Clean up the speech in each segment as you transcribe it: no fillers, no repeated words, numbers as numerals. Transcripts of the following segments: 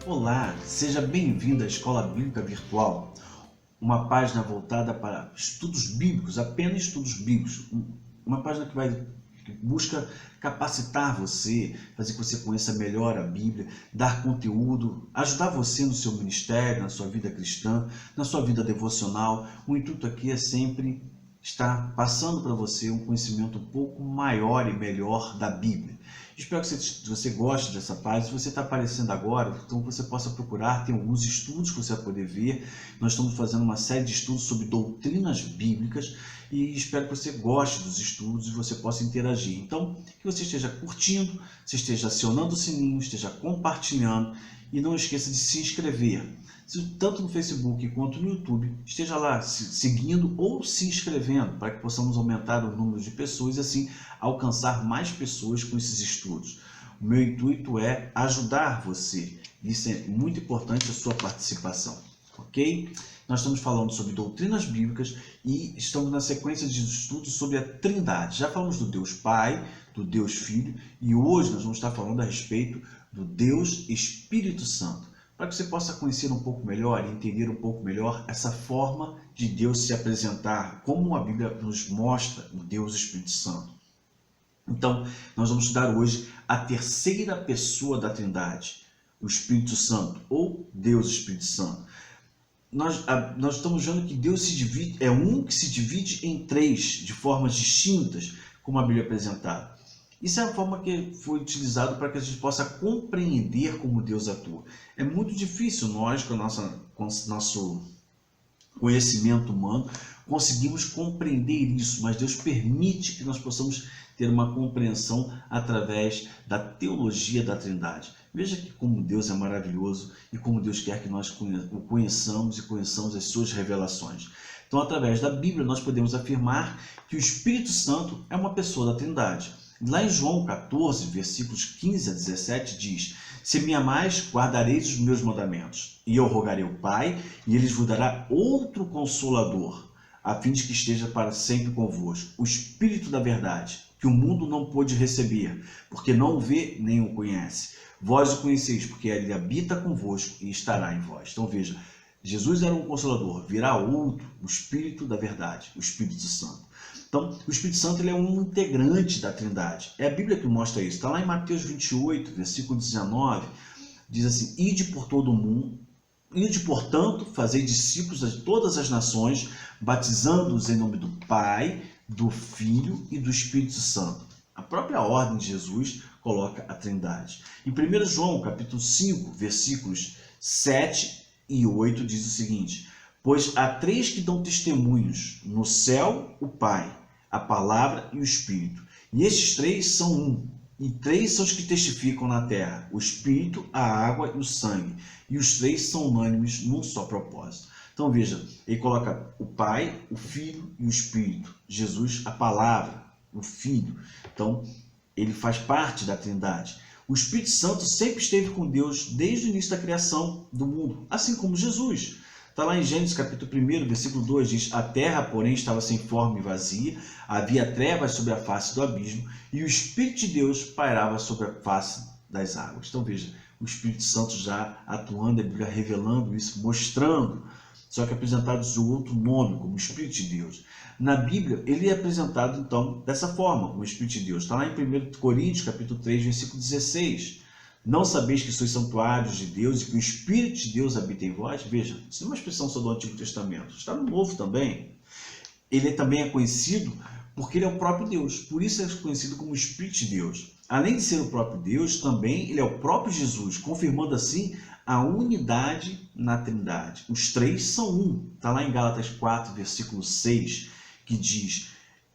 Olá, seja bem-vindo à Escola Bíblica Virtual, uma página voltada para estudos bíblicos, apenas estudos bíblicos, uma página que busca capacitar você, fazer que você conheça melhor a Bíblia, dar conteúdo, ajudar você no seu ministério, na sua vida cristã, na sua vida devocional. O intuito aqui é sempre estar passando para você um conhecimento um pouco maior e melhor da Bíblia. Espero que você goste dessa página. Se você está aparecendo agora, então você possa procurar, tem alguns estudos que você vai poder ver. Nós estamos fazendo uma série de estudos sobre doutrinas bíblicas e espero que você goste dos estudos e você possa interagir. Então, que você esteja curtindo, você esteja acionando o sininho, esteja compartilhando e não esqueça de se inscrever. Tanto no Facebook quanto no YouTube, esteja lá seguindo ou se inscrevendo para que possamos aumentar o número de pessoas e assim alcançar mais pessoas com esses estudos. O meu intuito é ajudar você. Isso é muito importante, a sua participação, ok? Nós estamos falando sobre doutrinas bíblicas e estamos na sequência de estudos sobre a Trindade. Já falamos do Deus Pai, do Deus Filho e hoje nós vamos estar falando a respeito do Deus Espírito Santo, para que você possa conhecer um pouco melhor e entender um pouco melhor essa forma de Deus se apresentar, como a Bíblia nos mostra o Deus Espírito Santo. Então, nós vamos estudar hoje a terceira pessoa da Trindade, o Espírito Santo, ou Deus Espírito Santo. Nós estamos vendo que Deus é um que se divide em três, de formas distintas, como a Bíblia é apresentada. Isso é a forma que foi utilizada para que a gente possa compreender como Deus atua. É muito difícil nós, com o nosso conhecimento humano, conseguimos compreender isso, mas Deus permite que nós possamos ter uma compreensão através da teologia da Trindade. Veja que como Deus é maravilhoso e como Deus quer que nós o conheçamos e conheçamos as suas revelações. Então, através da Bíblia, nós podemos afirmar que o Espírito Santo é uma pessoa da Trindade. Lá em João 14, versículos 15 a 17, diz: Se me amais, guardareis os meus mandamentos, e eu rogarei ao Pai, e ele vos dará outro Consolador, a fim de que esteja para sempre convosco, o Espírito da verdade, que o mundo não pôde receber, porque não o vê nem o conhece. Vós o conheceis, porque ele habita convosco e estará em vós. Então veja, Jesus era um Consolador, virá outro, o Espírito da verdade, o Espírito Santo. Então, o Espírito Santo ele é um integrante da Trindade. É a Bíblia que mostra isso. Está lá em Mateus 28, versículo 19, diz assim: Ide por todo o mundo, ide, portanto, fazei discípulos de todas as nações, batizando-os em nome do Pai, do Filho e do Espírito Santo. A própria ordem de Jesus coloca a Trindade. Em 1 João, capítulo 5, versículos 7 e 8, diz o seguinte: Pois há três que dão testemunhos, no céu o Pai, a Palavra e o Espírito. E estes três são um, e três são os que testificam na terra, o Espírito, a água e o sangue. E os três são unânimes num só propósito. Então veja, ele coloca o Pai, o Filho e o Espírito. Jesus, a Palavra, o Filho. Então, ele faz parte da Trindade. O Espírito Santo sempre esteve com Deus desde o início da criação do mundo, assim como Jesus. Está lá em Gênesis capítulo 1, versículo 2, diz: A terra, porém, estava sem forma e vazia, havia trevas sobre a face do abismo, e o Espírito de Deus pairava sobre a face das águas. Então veja, o Espírito Santo já atuando, a Bíblia revelando isso, mostrando, só que apresentado de outro nome, como Espírito de Deus. Na Bíblia, ele é apresentado, então, dessa forma, como Espírito de Deus. Está lá em 1 Coríntios capítulo 3, versículo 16. Não sabeis que sois santuários de Deus e que o Espírito de Deus habita em vós? Veja, isso não é uma expressão só do Antigo Testamento, está no Novo também. Ele também é conhecido porque ele é o próprio Deus, por isso é conhecido como Espírito de Deus. Além de ser o próprio Deus, também ele é o próprio Jesus, confirmando assim a unidade na Trindade. Os três são um. Está lá em Gálatas 4, versículo 6, que diz: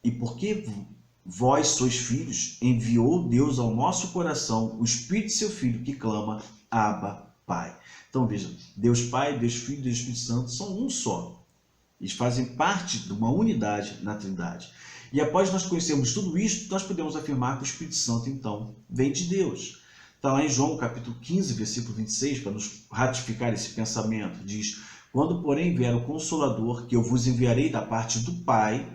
E porque vós sois filhos, enviou Deus ao nosso coração o Espírito de seu Filho, que clama: Abba, Pai. Então veja, Deus Pai, Deus Filho e Deus Espírito Santo são um só. Eles fazem parte de uma unidade na Trindade. E após nós conhecermos tudo isso, nós podemos afirmar que o Espírito Santo, então, vem de Deus. Está lá em João capítulo 15, versículo 26, para nos ratificar esse pensamento. Diz: Quando, porém, vier o Consolador, que eu vos enviarei da parte do Pai,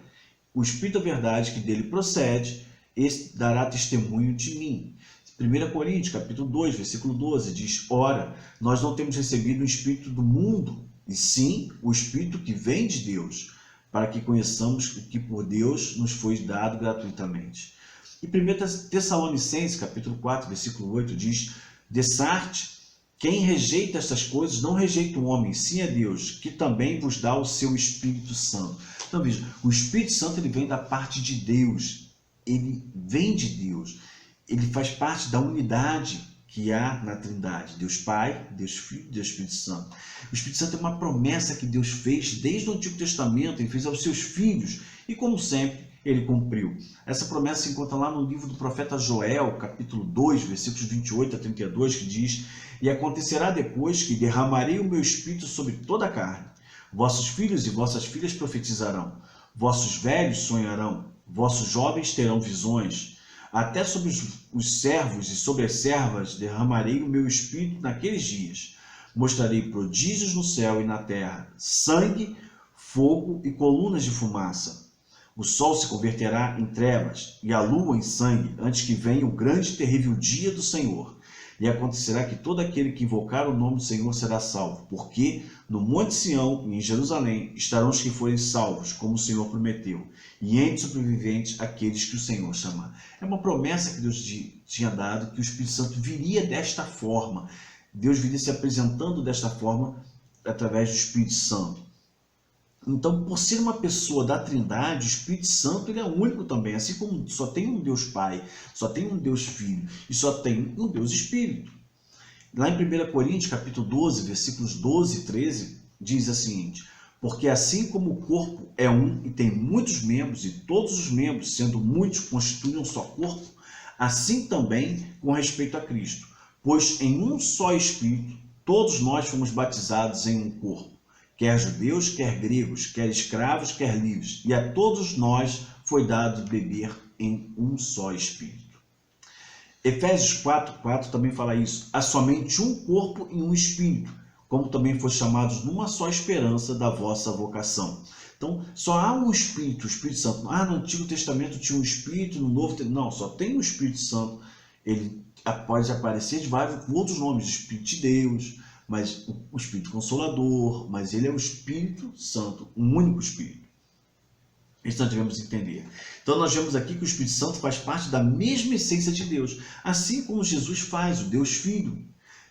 o Espírito da verdade que dele procede, esse dará testemunho de mim. 1 Coríntios, capítulo 2, versículo 12, diz: ora, nós não temos recebido o Espírito do mundo, e sim o Espírito que vem de Deus, para que conheçamos o que por Deus nos foi dado gratuitamente. E 1 Tessalonicenses, capítulo 4, versículo 8, diz: dessarte, quem rejeita estas coisas não rejeita o homem, sim a Deus, que também vos dá o seu Espírito Santo. Então veja, o Espírito Santo ele vem da parte de Deus, ele vem de Deus, ele faz parte da unidade que há na Trindade, Deus Pai, Deus Filho e Deus Espírito Santo. O Espírito Santo é uma promessa que Deus fez desde o Antigo Testamento, ele fez aos seus filhos, e como sempre, ele cumpriu. Essa promessa se encontra lá no livro do profeta Joel, capítulo 2, versículos 28 a 32, que diz: e acontecerá depois que derramarei o meu Espírito sobre toda a carne. Vossos filhos e vossas filhas profetizarão, vossos velhos sonharão, vossos jovens terão visões. Até sobre os servos e sobre as servas derramarei o meu Espírito naqueles dias. Mostrarei prodígios no céu e na terra, sangue, fogo e colunas de fumaça. O sol se converterá em trevas e a lua em sangue, antes que venha o grande e terrível dia do Senhor. E acontecerá que todo aquele que invocar o nome do Senhor será salvo, porque no Monte Sião e em Jerusalém estarão os que forem salvos, como o Senhor prometeu, e entre os sobreviventes aqueles que o Senhor chamar. É uma promessa que Deus tinha dado, que o Espírito Santo viria desta forma. Deus viria se apresentando desta forma através do Espírito Santo. Então, por ser uma pessoa da Trindade, o Espírito Santo ele é único também. Assim como só tem um Deus Pai, só tem um Deus Filho e só tem um Deus Espírito. Lá em 1 Coríntios, capítulo 12, versículos 12 e 13, diz o seguinte: porque assim como o corpo é um e tem muitos membros, e todos os membros, sendo muitos, constituem um só corpo, assim também com respeito a Cristo. Pois em um só Espírito, todos nós fomos batizados em um corpo, quer judeus, quer gregos, quer escravos, quer livres, e a todos nós foi dado beber em um só Espírito. Efésios 4:4 também fala isso: há somente um corpo e um Espírito, como também foi chamados numa só esperança da vossa vocação. Então, só há um Espírito, o Espírito Santo. No Antigo Testamento tinha um Espírito, no Novo Testamento, não, só tem o Espírito Santo. Ele pode aparecer de vários outros nomes, o Espírito de Deus, mas o Espírito Consolador, mas ele é o Espírito Santo, um único Espírito. Isso nós devemos entender. Então nós vemos aqui que o Espírito Santo faz parte da mesma essência de Deus, assim como Jesus faz, o Deus Filho,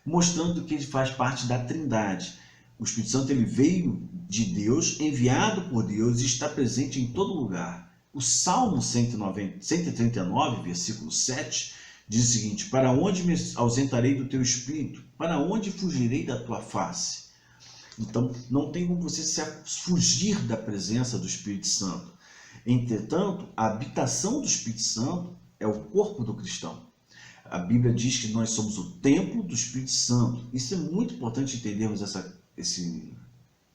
mostrando que ele faz parte da Trindade. O Espírito Santo ele veio de Deus, enviado por Deus e está presente em todo lugar. O Salmo 139, versículo 7, diz o seguinte: para onde me ausentarei do teu Espírito? Para onde fugirei da tua face? Então, não tem como você se fugir da presença do Espírito Santo. Entretanto, a habitação do Espírito Santo é o corpo do cristão. A Bíblia diz que nós somos o templo do Espírito Santo. Isso é muito importante entendermos esse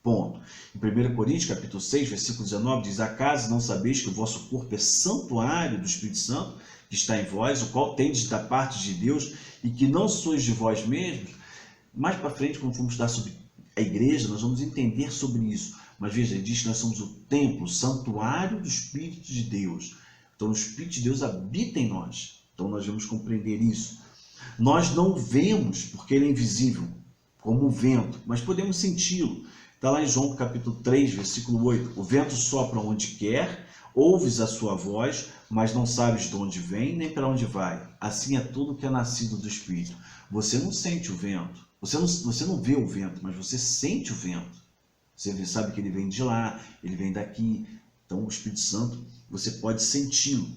ponto. Em 1 Coríntios, capítulo 6, versículo 19, diz: acaso não sabeis que o vosso corpo é santuário do Espírito Santo, que está em vós, o qual tendes da parte de Deus, e que não sois de vós mesmos? Mais para frente, quando formos estudar sobre a igreja, nós vamos entender sobre isso. Mas veja, ele diz que nós somos o templo, o santuário do Espírito de Deus. Então o Espírito de Deus habita em nós. Então nós vamos compreender isso. Nós não vemos, porque ele é invisível, como o vento, mas podemos senti-lo. Está lá em João capítulo 3, versículo 8. O vento sopra onde quer, ouves a sua voz, mas não sabes de onde vem, nem para onde vai. Assim é tudo que é nascido do Espírito. Você não sente o vento. Você não vê o vento, mas você sente o vento. Você sabe que ele vem de lá, ele vem daqui. Então, o Espírito Santo, você pode senti-lo.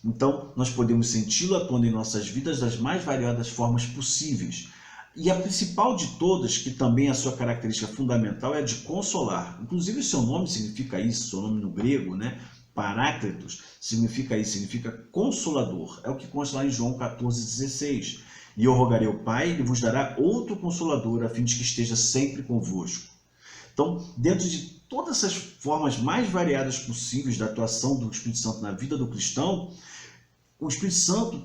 Então, nós podemos senti-lo atuando em nossas vidas das mais variadas formas possíveis. E a principal de todas, que também é a sua característica fundamental, é a de consolar. Inclusive, o seu nome significa isso, seu nome no grego, né? Paráclitos, significa isso, significa consolador. É o que consta lá em João 14,16. E eu rogarei ao Pai, ele vos dará outro consolador, a fim de que esteja sempre convosco. Então, dentro de todas essas formas mais variadas possíveis da atuação do Espírito Santo na vida do cristão, o Espírito Santo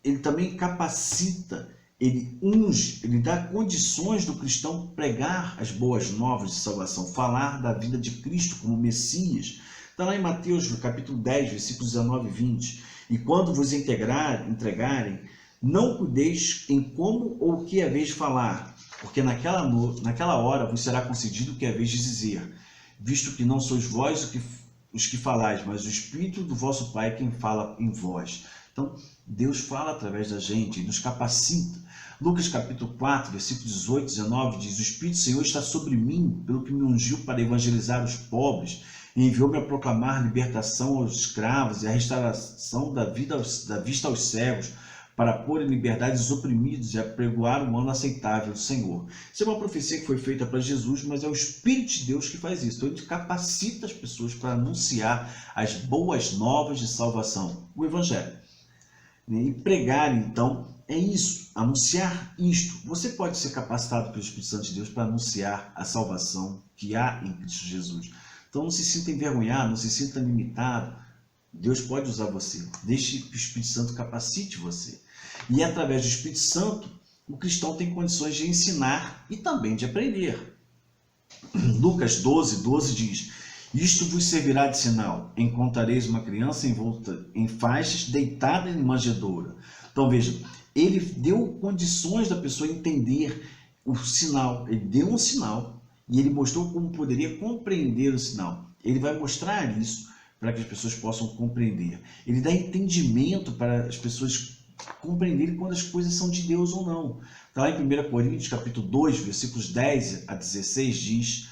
ele também capacita, ele unge, ele dá condições do cristão pregar as boas novas de salvação, falar da vida de Cristo como Messias, Está lá em Mateus, no capítulo 10, versículos 19 e 20. E quando vos entregarem, não cuideis em como ou o que haveis de falar, porque naquela hora vos será concedido o que haveis de dizer, visto que não sois vós os que falais, mas o Espírito do vosso Pai quem fala em vós. Então, Deus fala através da gente e nos capacita. Lucas capítulo 4, versículos 18 e 19 diz: o Espírito do Senhor está sobre mim, pelo que me ungiu para evangelizar os pobres, e enviou-me a proclamar libertação aos escravos e a restauração da vista aos cegos, para pôr em liberdade os oprimidos e apregoar o ano aceitável do Senhor. Isso é uma profecia que foi feita para Jesus, mas é o Espírito de Deus que faz isso. Então ele capacita as pessoas para anunciar as boas novas de salvação, o Evangelho. E pregar, então, é isso, anunciar isto. Você pode ser capacitado pelo Espírito Santo de Deus para anunciar a salvação que há em Cristo Jesus. Então não se sinta envergonhado, não se sinta limitado. Deus pode usar você. Deixe que o Espírito Santo capacite você. E através do Espírito Santo, o cristão tem condições de ensinar e também de aprender. Lucas 12, 12 diz: isto vos servirá de sinal. Encontrareis uma criança envolta em faixas, deitada em manjedoura. Então veja, ele deu condições da pessoa entender o sinal. Ele deu um sinal e ele mostrou como poderia compreender o sinal. Ele vai mostrar isso para que as pessoas possam compreender. Ele dá entendimento para as pessoas compreenderem quando as coisas são de Deus ou não. Está lá em 1 Coríntios, capítulo 2, versículos 10 a 16, diz: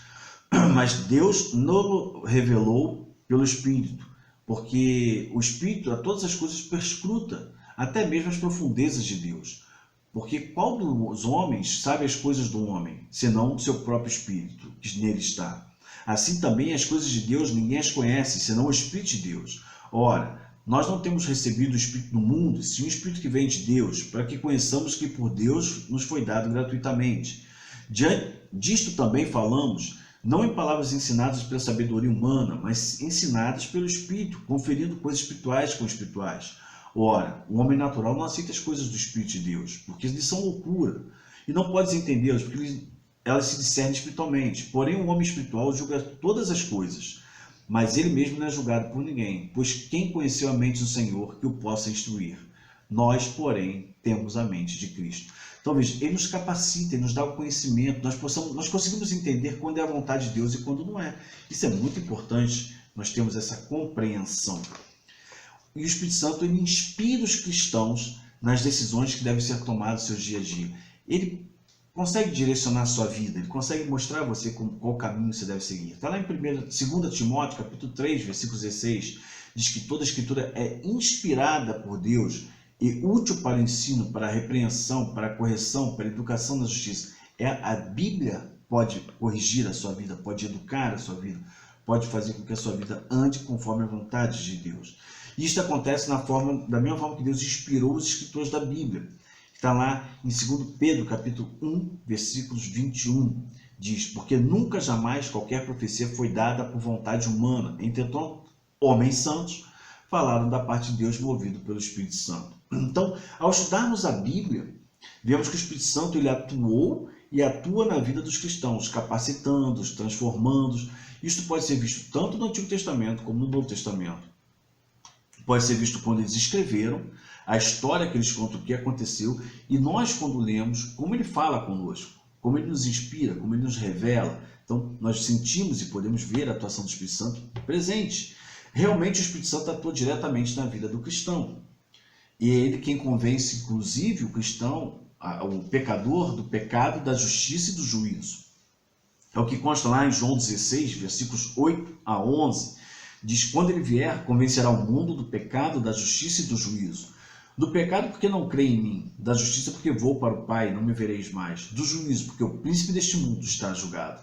mas Deus não revelou pelo Espírito, porque o Espírito a todas as coisas perscruta, até mesmo as profundezas de Deus. Porque qual dos homens sabe as coisas do homem, senão o seu próprio Espírito, que nele está? Assim também as coisas de Deus ninguém as conhece, senão o Espírito de Deus. Ora, nós não temos recebido o Espírito do mundo, sim o Espírito que vem de Deus, para que conheçamos que por Deus nos foi dado gratuitamente. Diante disto também falamos, não em palavras ensinadas pela sabedoria humana, mas ensinadas pelo Espírito, conferindo coisas espirituais com espirituais. Ora, o homem natural não aceita as coisas do Espírito de Deus, porque lhes são loucura, e não podes entendê-las, porque elas se discernem espiritualmente. Porém, o homem espiritual julga todas as coisas, mas ele mesmo não é julgado por ninguém, pois quem conheceu a mente do Senhor que o possa instruir? Nós, porém, temos a mente de Cristo. Então, veja, ele nos capacita, ele nos dá o conhecimento, nós conseguimos entender quando é a vontade de Deus e quando não é. Isso é muito importante, nós temos essa compreensão. E o Espírito Santo, ele inspira os cristãos nas decisões que devem ser tomadas no seu dia a dia. Ele consegue direcionar a sua vida, ele consegue mostrar a você qual caminho você deve seguir. Está lá em 2 Timóteo, capítulo 3, versículo 16, diz que toda a Escritura é inspirada por Deus e útil para o ensino, para a repreensão, para a correção, para a educação na justiça. A Bíblia pode corrigir a sua vida, pode educar a sua vida, pode fazer com que a sua vida ande conforme a vontade de Deus. E isto acontece da mesma forma que Deus inspirou os escritores da Bíblia. Está lá em 2 Pedro, capítulo 1, versículos 21, diz: porque nunca jamais qualquer profecia foi dada por vontade humana, entretanto, homens santos falaram da parte de Deus movido pelo Espírito Santo. Então, ao estudarmos a Bíblia, vemos que o Espírito Santo ele atuou e atua na vida dos cristãos, capacitando-os, transformando-os. Isto pode ser visto tanto no Antigo Testamento como no Novo Testamento. Pode ser visto quando eles escreveram, a história que eles contam, o que aconteceu, e nós, quando lemos, como ele fala conosco, como ele nos inspira, como ele nos revela. Então, nós sentimos e podemos ver a atuação do Espírito Santo presente. Realmente, o Espírito Santo atua diretamente na vida do cristão. E é ele quem convence, inclusive, o cristão, o pecador, do pecado, da justiça e do juízo. É o que consta lá em João 16, versículos 8 a 11. Diz: quando ele vier, convencerá o mundo do pecado, da justiça e do juízo. Do pecado, porque não crê em mim. Da justiça, porque vou para o Pai, não me vereis mais. Do juízo, porque o príncipe deste mundo está julgado.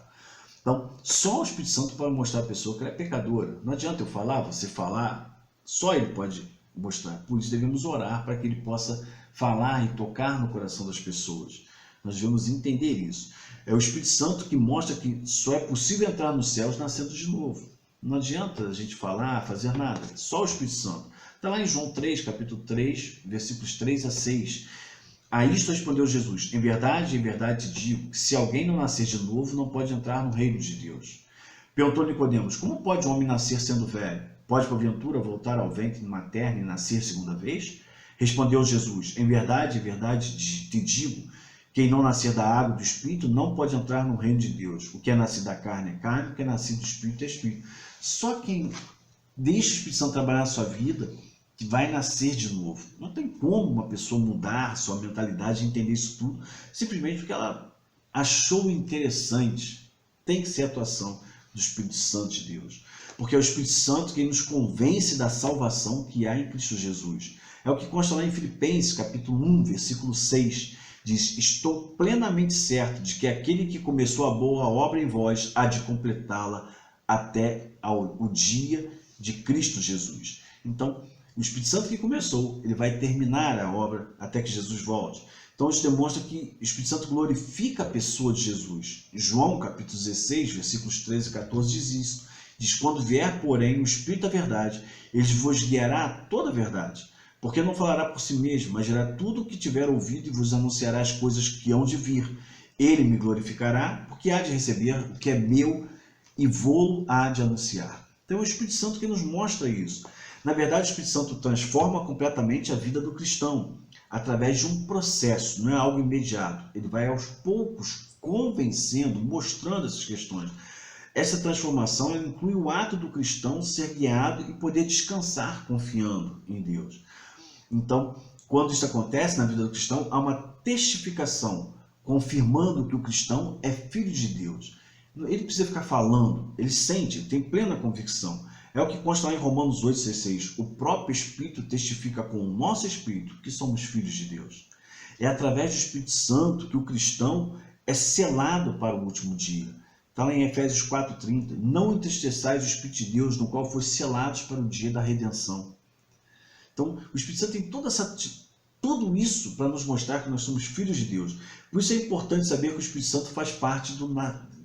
Então, só o Espírito Santo pode mostrar à pessoa que ela é pecadora. Não adianta eu falar, você falar, só ele pode mostrar. Por isso devemos orar para que ele possa falar e tocar no coração das pessoas. Nós devemos entender isso. É o Espírito Santo que mostra que só é possível entrar nos céus nascendo de novo. Não adianta a gente falar, fazer nada. Só o Espírito Santo. Está lá em João 3, capítulo 3, versículos 3 a 6. A isto respondeu Jesus: em verdade te digo, que se alguém não nascer de novo, não pode entrar no reino de Deus. Perguntou Nicodemos: como pode um homem nascer sendo velho? Pode, porventura, voltar ao ventre materno e nascer segunda vez? Respondeu Jesus: em verdade, te digo, quem não nascer da água e do Espírito não pode entrar no reino de Deus. O que é nascido da carne é carne, o que é nascido do Espírito é Espírito. Só quem deixa o Espírito Santo trabalhar na sua vida que vai nascer de novo. Não tem como uma pessoa mudar sua mentalidade e entender isso tudo, simplesmente porque ela achou interessante. Tem que ser a atuação do Espírito Santo de Deus. Porque é o Espírito Santo que nos convence da salvação que há em Cristo Jesus. É o que consta lá em Filipenses, capítulo 1, versículo 6. Diz: estou plenamente certo de que aquele que começou a boa obra em vós há de completá-la até o dia de Cristo Jesus. Então, o Espírito Santo que começou, ele vai terminar a obra até que Jesus volte. Então, isso demonstra que o Espírito Santo glorifica a pessoa de Jesus. João, capítulo 16, versículos 13 e 14, diz isso. Diz: quando vier, porém, o Espírito da verdade, ele vos guiará a toda a verdade. Porque não falará por si mesmo, mas dirá tudo o que tiver ouvido e vos anunciará as coisas que hão de vir. Ele me glorificará, porque há de receber o que é meu e vou há de anunciar. Então é o Espírito Santo que nos mostra isso. Na verdade, o Espírito Santo transforma completamente a vida do cristão, através de um processo, não é algo imediato. Ele vai aos poucos convencendo, mostrando essas questões. Essa transformação ela inclui o ato do cristão ser guiado e poder descansar confiando em Deus. Então, quando isso acontece na vida do cristão, há uma testificação, confirmando que o cristão é filho de Deus. Ele precisa ficar falando, ele sente, ele tem plena convicção. É o que consta lá em Romanos 8,16. O próprio Espírito testifica com o nosso Espírito que somos filhos de Deus. É através do Espírito Santo que o cristão é selado para o último dia. Está lá em Efésios 4,30. Não entristeçais o Espírito de Deus, no qual foi selados para o dia da redenção. Então, o Espírito Santo tem tudo isso para nos mostrar que nós somos filhos de Deus. Por isso é importante saber que o Espírito Santo faz parte,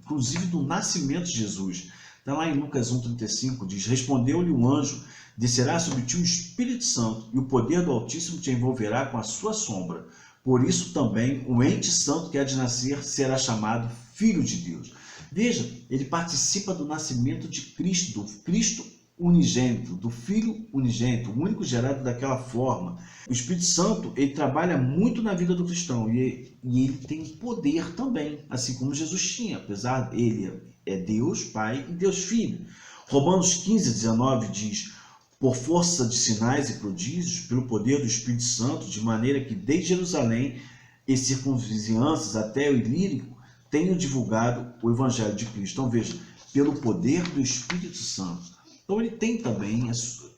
inclusive, do nascimento de Jesus. Está lá em Lucas 1,35, diz: respondeu-lhe o anjo: descerá sobre ti o Espírito Santo, e o poder do Altíssimo te envolverá com a sua sombra. Por isso também o ente santo que há de nascer será chamado Filho de Deus. Veja, ele participa do nascimento de Cristo, do Cristo unigênito, do Filho unigênito, o único gerado daquela forma. O Espírito Santo, ele trabalha muito na vida do cristão e ele tem poder também, assim como Jesus tinha, apesar de ele é Deus Pai e Deus Filho. Romanos 15:19 diz: por força de sinais e prodígios, pelo poder do Espírito Santo, de maneira que desde Jerusalém e circunvizinhanças até o Ilírico tenho divulgado o Evangelho de Cristo. Então veja, pelo poder do Espírito Santo. Então ele tem também o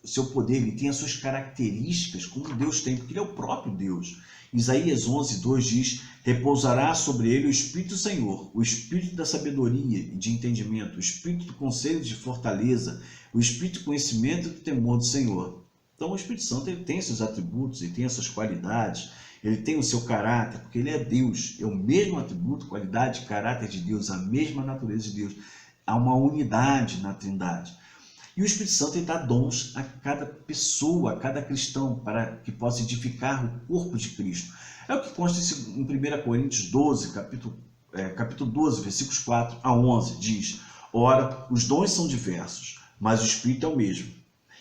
seu poder, ele tem as suas características, como Deus tem, porque ele é o próprio Deus. Isaías 11:2 diz: repousará sobre ele o Espírito do Senhor, o Espírito da sabedoria e de entendimento, o Espírito do conselho e de fortaleza, o Espírito do conhecimento e do temor do Senhor. Então o Espírito Santo ele tem seus atributos, ele tem as suas qualidades, ele tem o seu caráter, porque ele é Deus, é o mesmo atributo, qualidade, caráter de Deus, a mesma natureza de Deus. Há uma unidade na Trindade. E o Espírito Santo ele dá dons a cada pessoa, a cada cristão, para que possa edificar o corpo de Cristo. É o que consta em 1 Coríntios 12, capítulo 12, versículos 4 a 11, diz: ora, os dons são diversos, mas o Espírito é o mesmo.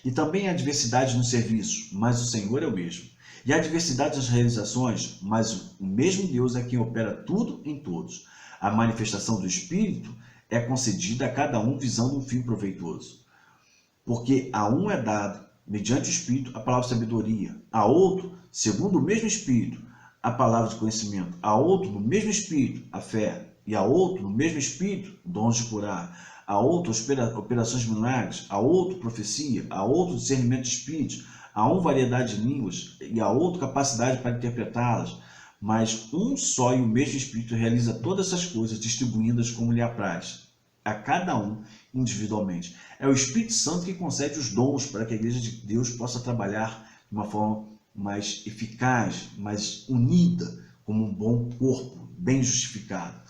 E também há diversidade nos serviços, mas o Senhor é o mesmo. E há diversidade nas realizações, mas o mesmo Deus é quem opera tudo em todos. A manifestação do Espírito é concedida a cada um visando um fim proveitoso. Porque a um é dado, mediante o Espírito, a palavra de sabedoria, a outro, segundo o mesmo Espírito, a palavra de conhecimento, a outro, no mesmo Espírito, a fé, e a outro, no mesmo Espírito, dons de curar, a outro, operações de milagres, a outro, profecia, a outro, discernimento de espíritos, a um, variedade de línguas, e a outro, capacidade para interpretá-las. Mas um só e o mesmo Espírito realiza todas essas coisas, distribuindo-as como lhe apraz, a cada um individualmente. É o Espírito Santo que concede os dons para que a Igreja de Deus possa trabalhar de uma forma mais eficaz, mais unida, como um bom corpo, bem justificado.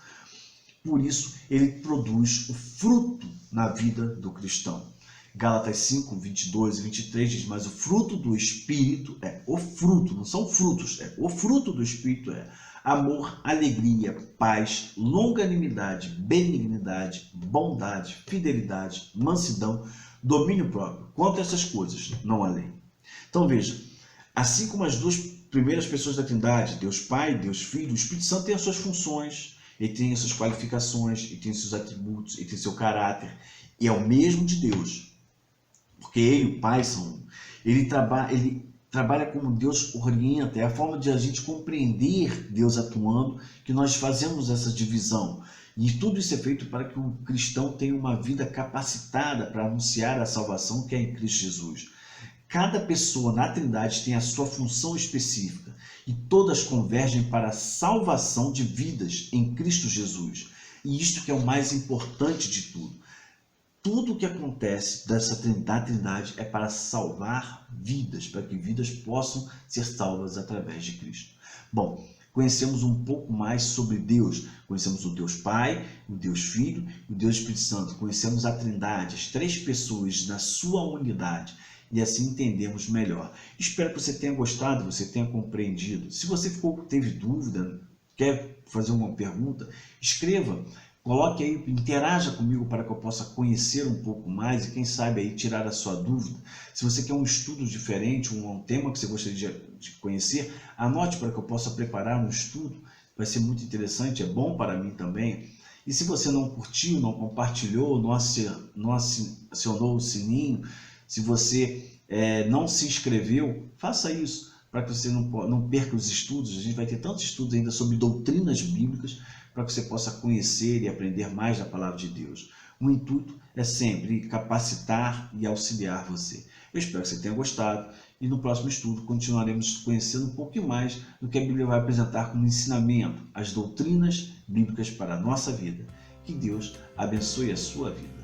Por isso, ele produz o fruto na vida do cristão. Gálatas 5, 22 e 23 diz: mas o fruto do Espírito é o fruto, não são frutos, é o fruto do Espírito é amor, alegria, paz, longanimidade, benignidade, bondade, fidelidade, mansidão, domínio próprio. Quanto a essas coisas, não há lei. Então veja, assim como as duas primeiras pessoas da Trindade, Deus Pai, Deus Filho, o Espírito Santo tem as suas funções, ele tem as suas qualificações, ele tem os seus atributos, ele tem seu caráter, e é o mesmo de Deus, porque ele e o Pai são um. Ele trabalha como Deus orienta, é a forma de a gente compreender Deus atuando que nós fazemos essa divisão. E tudo isso é feito para que um cristão tenha uma vida capacitada para anunciar a salvação que é em Cristo Jesus. Cada pessoa na Trindade tem a sua função específica e todas convergem para a salvação de vidas em Cristo Jesus. E isto que é o mais importante de tudo. Tudo o que acontece da Trindade é para salvar vidas, para que vidas possam ser salvas através de Cristo. Bom, conhecemos um pouco mais sobre Deus. Conhecemos o Deus Pai, o Deus Filho e o Deus Espírito Santo. Conhecemos a Trindade, as três pessoas na sua unidade. E assim entendemos melhor. Espero que você tenha gostado, você tenha compreendido. Se você teve dúvida, quer fazer uma pergunta, escreva. Coloque aí, interaja comigo para que eu possa conhecer um pouco mais e quem sabe aí tirar a sua dúvida. Se você quer um estudo diferente, um tema que você gostaria de conhecer, anote para que eu possa preparar um estudo. Vai ser muito interessante, é bom para mim também. E se você não curtiu, não compartilhou, não acionou o sininho, se você não se inscreveu, faça isso para que você não perca os estudos. A gente vai ter tantos estudos ainda sobre doutrinas bíblicas, para que você possa conhecer e aprender mais da palavra de Deus. O intuito é sempre capacitar e auxiliar você. Eu espero que você tenha gostado e no próximo estudo continuaremos conhecendo um pouquinho mais do que a Bíblia vai apresentar como ensinamento, as doutrinas bíblicas para a nossa vida. Que Deus abençoe a sua vida.